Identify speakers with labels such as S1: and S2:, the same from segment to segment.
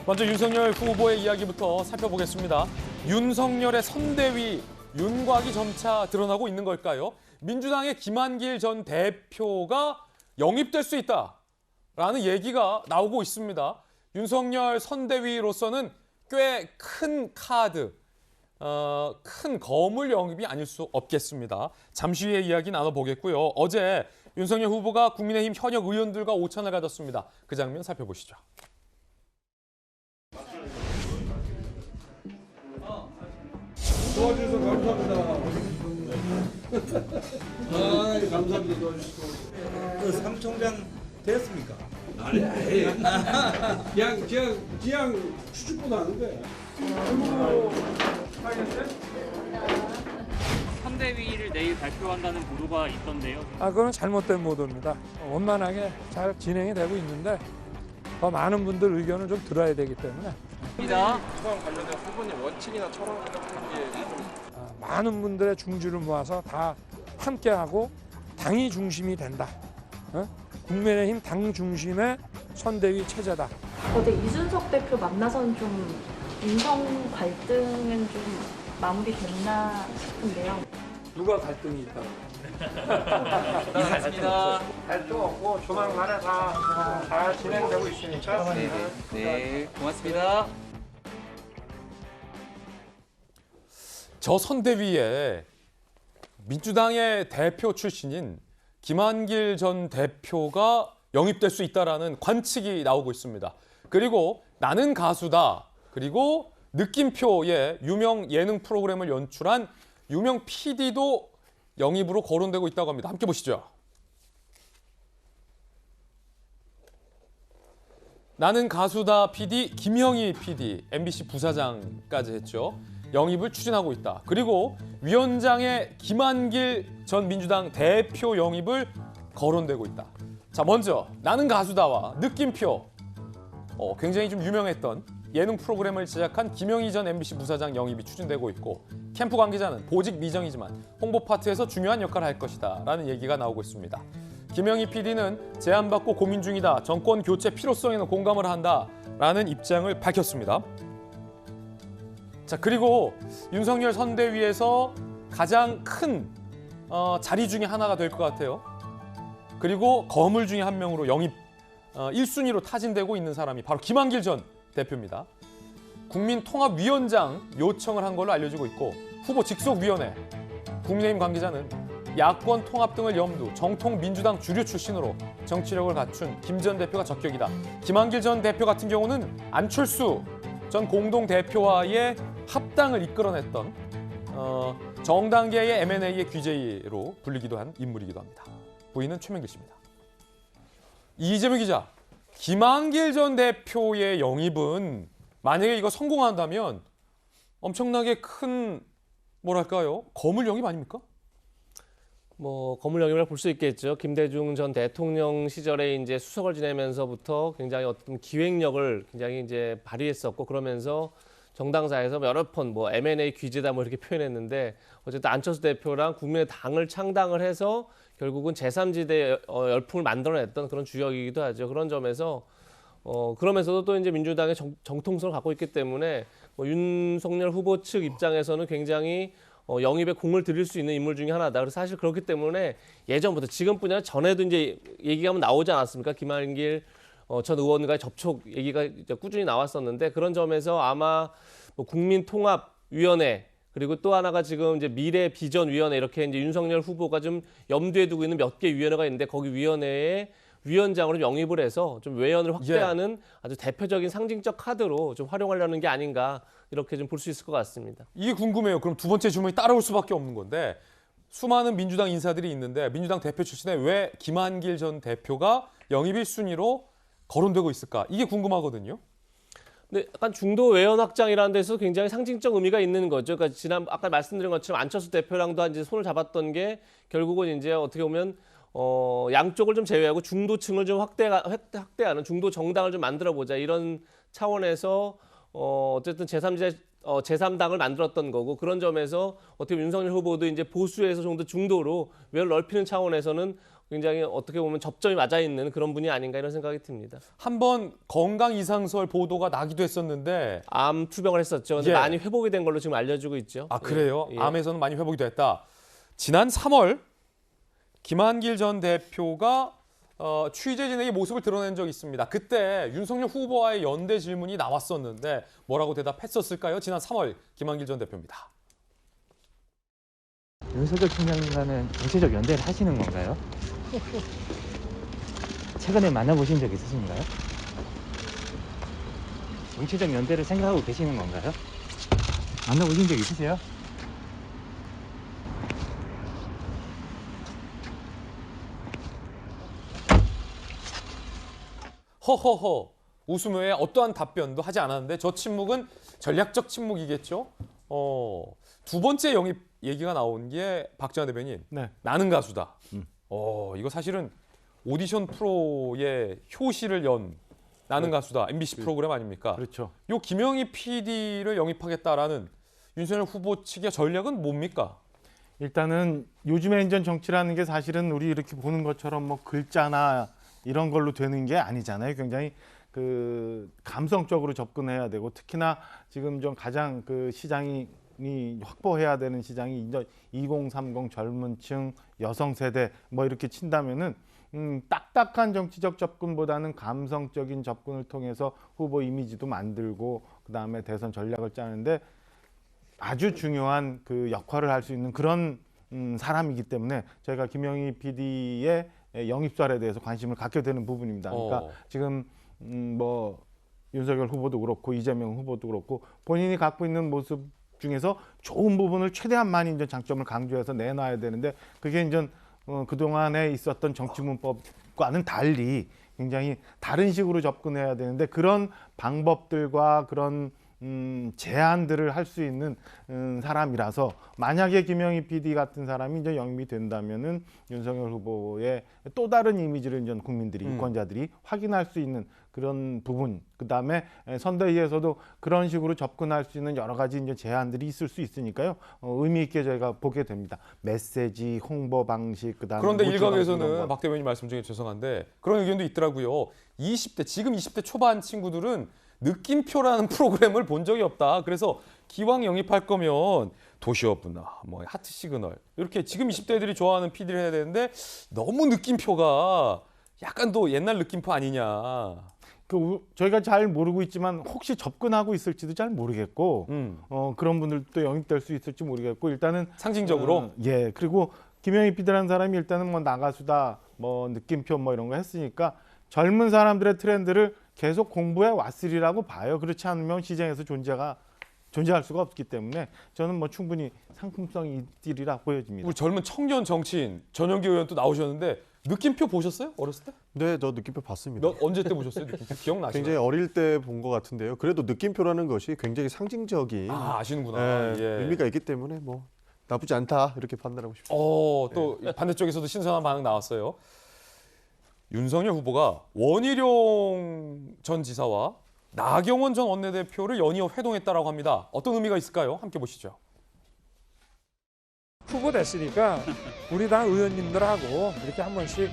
S1: 먼저 윤석열 후보의 이야기부터 살펴보겠습니다. 윤석열의 선대위 윤곽이 점차 드러나고 있는 걸까요? 민주당의 김한길 전 대표가 영입될 수 있다라는 얘기가 나오고 있습니다. 윤석열 선대위로서는 꽤 큰 카드, 큰 거물 영입이 아닐 수 없겠습니다. 잠시 후에 이야기 나눠보겠고요. 어제 윤석열 후보가 국민의힘 현역 의원들과 오찬을 가졌습니다. 그 장면 살펴보시죠.
S2: 도와주셔서 감사합니다. 아, 감사합니다. 도와주시고.
S3: 그 삼총장 됐습니까?
S2: 아니, 그냥 추측보다 하는 거야.
S4: 선대위를 내일 발표한다는 보도가 있던데요.
S5: 그건 잘못된 보도입니다. 원만하게 잘 진행이 되고 있는데 더 많은 분들 의견을 좀 들어야 되기 때문에
S4: 입니다.
S6: 수강 관련된 후보님 원칙이나 철학 같은 게
S5: 많은 분들의 중지를 모아서 다 함께하고 당이 중심이 된다. 국민의힘 당 중심의 선대위 체제다.
S7: 어제 이준석 대표 만나서는 좀 인성 갈등은 좀 마무리됐나 싶은데요.
S5: 누가 갈등이 있다고?
S4: 인사했습니다.
S5: 갈등 없고 조만간에 다 잘 진행되고 있으니까.
S4: 네, 고맙습니다.
S1: 저 선대위에 민주당의 대표 출신인 김한길 전 대표가 영입될 수 있다라는 관측이 나오고 있습니다. 그리고 나는 가수다. 그리고 느낌표의 유명 예능 프로그램을 연출한 유명 PD도 영입으로 거론되고 있다고 합니다. 함께 보시죠. 나는 가수다 PD 김형희 PD, MBC 부사장까지 했죠. 영입을 추진하고 있다. 그리고 위원장의 김한길 전 민주당 대표 영입을 거론되고 있다. 자, 먼저 나는 가수다와 느낌표, 굉장히 좀 유명했던 예능 프로그램을 제작한 김영희 전 MBC 부사장 영입이 추진되고 있고, 캠프 관계자는 보직 미정이지만 홍보 파트에서 중요한 역할을 할 것이다 라는 얘기가 나오고 있습니다. 김영희 PD는 제안받고 고민 중이다. 정권 교체 필요성에는 공감을 한다 라는 입장을 밝혔습니다. 자, 그리고 윤석열 선대위에서 가장 큰 자리 중에 하나가 될 것 같아요. 그리고 거물 중에 한 명으로 영입 1순위로 타진되고 있는 사람이 바로 김한길 전 대표입니다. 국민통합위원장 요청을 한 걸로 알려지고 있고, 후보 직속위원회, 국민의힘 관계자는 야권 통합 등을 염두, 정통 민주당 주류 출신으로 정치력을 갖춘 김 전 대표가 적격이다. 김한길 전 대표 같은 경우는 안철수 전 공동대표와의 합당을 이끌어냈던 정당계의 M&A의 귀재로 불리기도 한 인물이기도 합니다. 부인은 최명길 씨입니다. 이재명 기자, 김한길 전 대표의 영입은 만약에 이거 성공한다면 엄청나게 큰 뭐랄까요? 거물 영입 아닙니까?
S8: 거물 영입을 볼 수 있겠죠. 김대중 전 대통령 시절에 이제 수석을 지내면서부터 굉장히 어떤 기획력을 굉장히 이제 발휘했었고, 그러면서 정당사에서 여러 번 M&A 귀재다 이렇게 표현했는데, 어쨌든 안철수 대표랑 국민의당을 창당을 해서 결국은 제3지대 열풍을 만들어냈던 그런 주역이기도 하죠. 그런 점에서 그러면서도 또 이제 민주당의 정통성을 갖고 있기 때문에 윤석열 후보 측 입장에서는 굉장히 영입에 공을 들일 수 있는 인물 중에 하나다. 그래서 사실 그렇기 때문에 예전부터, 지금뿐이 아니라 전에도 이제 얘기가 한번 나오지 않았습니까? 김한길 전 의원과의 접촉 얘기가 이제 꾸준히 나왔었는데, 그런 점에서 아마 국민통합위원회, 그리고 또 하나가 지금 이제 미래비전위원회, 이렇게 이제 윤석열 후보가 좀 염두에 두고 있는 몇 개 위원회가 있는데, 거기 위원회에 위원장으로 영입을 해서 좀 외연을 확대하는 아주 대표적인 상징적 카드로 좀 활용하려는 게 아닌가, 이렇게 좀 볼 수 있을 것 같습니다.
S1: 이게 궁금해요. 그럼 두 번째 질문이 따라올 수밖에 없는 건데, 수많은 민주당 인사들이 있는데 민주당 대표 출신에 왜 김한길 전 대표가 영입 1순위로 거론되고 있을까? 이게 궁금하거든요.
S8: 근데 약간 중도 외연 확장이라는 데서 굉장히 상징적 의미가 있는 거죠. 그러니까 아까 말씀드린 것처럼 안철수 대표랑도 이제 손을 잡았던 게 결국은 이제 어떻게 보면 양쪽을 좀 제외하고 중도층을 좀 확대하는 중도 정당을 좀 만들어 보자, 이런 차원에서 어쨌든 제3당을 만들었던 거고, 그런 점에서 어떻게 보면 윤석열 후보도 이제 보수에서 좀 더 중도로 외연을 넓히는 차원에서는 굉장히 어떻게 보면 접점이 맞아 있는 그런 분이 아닌가 이런 생각이 듭니다.
S1: 한번 건강 이상설 보도가 나기도 했었는데
S8: 암 투병을 했었죠. 근데
S1: 예.
S8: 많이 회복이 된 걸로 지금 알려지고 있죠.
S1: 아 그래요?
S8: 예.
S1: 암에서는 많이 회복이 됐다. 지난 3월 김한길 전 대표가 취재진에게 모습을 드러낸 적이 있습니다. 그때 윤석열 후보와의 연대 질문이 나왔었는데 뭐라고 대답했었을까요? 지난 3월 김한길 전 대표입니다.
S9: 윤석열 총장과는 정치적 연대를 하시는 건가요? 최근에 만나보신 적 있으신가요? 정치적 연대를 생각하고 계시는 건가요? 만나보신 적 있으세요?
S1: 허허허 웃음 외에 어떠한 답변도 하지 않았는데 저 침묵은 전략적 침묵이겠죠. 두 번째 영입 얘기가 나온 게 박지원 대변인.
S3: 네.
S1: 나는 가수다. 이거 사실은 오디션 프로의 효시를 연 나는 가수다. MBC 프로그램 아닙니까?
S3: 그렇죠.
S1: 요 김영희 PD를 영입하겠다라는 윤석열 후보 측의 전략은 뭡니까?
S10: 일단은 요즘에 이제 정치라는 게 사실은 우리 이렇게 보는 것처럼 뭐 글자나 이런 걸로 되는 게 아니잖아요. 굉장히 그 감성적으로 접근해야 되고 특히나 지금 좀 가장 그 시장이 확보해야 되는 시장이 이제 2030 젊은층 여성 세대 뭐 이렇게 친다면은 딱딱한 정치적 접근보다는 감성적인 접근을 통해서 후보 이미지도 만들고 그다음에 대선 전략을 짜는데 아주 중요한 그 역할을 할 수 있는 그런 사람이기 때문에 저희가 김영희 PD의 영입설에 대해서 관심을 갖게 되는 부분입니다. 그러니까 지금 뭐 윤석열 후보도 그렇고 이재명 후보도 그렇고 본인이 갖고 있는 모습 중에서 좋은 부분을 최대한 많이 이제 장점을 강조해서 내놔야 되는데 그게 이제 그동안에 있었던 정치 문법과는 달리 굉장히 다른 식으로 접근해야 되는데 그런 방법들과 그런 제안들을 할 수 있는 사람이라서 만약에 김영희 PD 같은 사람이 이제 영입이 된다면은 윤석열 후보의 또 다른 이미지를 이제 국민들이 유권자들이 확인할 수 있는 그런 부분 그다음에 선대위에서도 그런 식으로 접근할 수 있는 여러 가지 이제 제안들이 있을 수 있으니까요 의미 있게 저희가 보게 됩니다. 메시지, 홍보 방식 그다음에
S1: 그런데 일각에서는 박 대변인 말씀 중에 죄송한데 그런 의견도 있더라고요. 20대 지금 20대 초반 친구들은 느낌표라는 프로그램을 본 적이 없다. 그래서 기왕 영입할 거면 도시어부나 뭐 하트 시그널 이렇게 지금 20대들이 좋아하는 PD를 해야 되는데 너무 느낌표가 약간 또 옛날 느낌표 아니냐.
S10: 저희가 잘 모르고 있지만 혹시 접근하고 있을지도 잘 모르겠고 그런 분들도 영입될 수 있을지 모르겠고 일단은
S1: 상징적으로
S10: 예 그리고 김영희 PD라는 사람이 일단은 뭐 나가수다 뭐 느낌표 뭐 이런 거 했으니까 젊은 사람들의 트렌드를 계속 공부해 왔으리라고 봐요. 그렇지 않으면 시장에서 존재할 수가 없기 때문에 저는 뭐 충분히 상품성이 있으리라 보여집니다.
S1: 우리 젊은 청년 정치인 전영기 의원 또 나오셨는데 느낌표 보셨어요? 어렸을 때?
S11: 네, 저 느낌표 봤습니다.
S1: 언제 때 보셨어요? 느낌표 기억나시나요?
S11: 굉장히 어릴 때 본 것 같은데요. 그래도 느낌표라는 것이 굉장히 상징적인
S1: 아시는구나. 예.
S11: 의미가 있기 때문에 뭐 나쁘지 않다 이렇게 판단하고 싶습니다.
S1: 또 반대쪽에서도 신선한 반응 나왔어요. 윤석열 후보가 원희룡 전 지사와 나경원 전 원내대표를 연이어 회동했다라고 합니다. 어떤 의미가 있을까요? 함께 보시죠.
S5: 후보 됐으니까 우리 당 의원님들하고 이렇게 한 번씩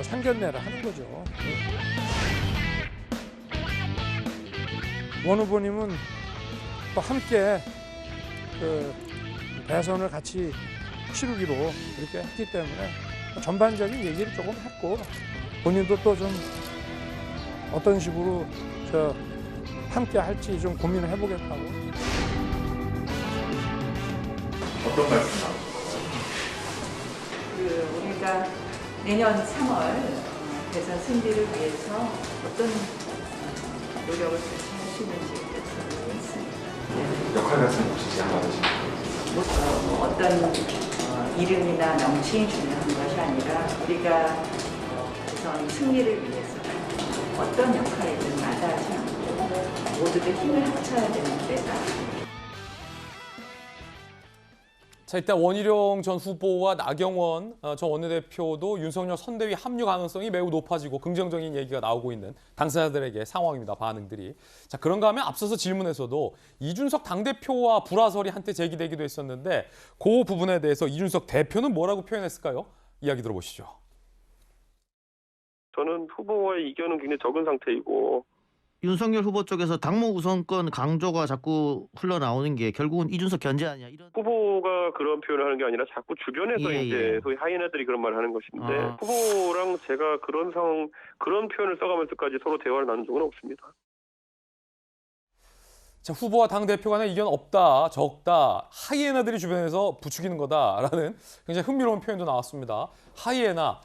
S5: 상견례를 하는 거죠. 원 후보님은 또 함께 그 대선을 같이 치르기로 그렇게 했기 때문에 전반적인 얘기를 조금 했고 본인도 또 좀 어떤 식으로 함께 할지 좀 고민을 해보겠다고.
S12: 어떤 말씀 우리가 내년 3월 대선 승리를 위해서 어떤 노력을 같이 할 수 있는지 여쭤보겠습니다.
S6: 역할 같은 거 혹시 제안 받으십니까?
S12: 어떤 이름이나 명칭이 중요한 것이 아니라 우리가 대선 승리를 위해서 어떤 역할이든 마다하지 않고 모두들 힘을 합쳐야 되는 때다.
S1: 자, 일단 원희룡 전 후보와 나경원 전 원내대표도 윤석열 선대위 합류 가능성이 매우 높아지고 긍정적인 얘기가 나오고 있는 당사자들에게 상황입니다. 반응들이. 자, 그런가 하면 앞서서 질문에서도 이준석 당대표와 불화설이 한때 제기되기도 했었는데 그 부분에 대해서 이준석 대표는 뭐라고 표현했을까요? 이야기 들어보시죠.
S6: 저는 후보와의 이견은 굉장히 적은 상태이고
S13: 윤석열 후보 쪽에서 당무 우선권 강조가 자꾸 흘러나오는 게 결국은 이준석 견제 아니야 이런.
S6: 후보가 그런 표현을 하는 게 아니라 자꾸 주변에서
S13: 예,
S6: 이제
S13: 예.
S6: 소위 하이에나들이 그런 말을 하는 것인데
S13: 아.
S6: 후보랑 제가 그런 상황 그런 표현을 써가면서까지 서로 대화를 나눈 적은 없습니다.
S1: 자, 후보와 당 대표 간의 이견 없다, 적다, 하이에나들이 주변에서 부추기는 거다라는 굉장히 흥미로운 표현도 나왔습니다. 하이에나.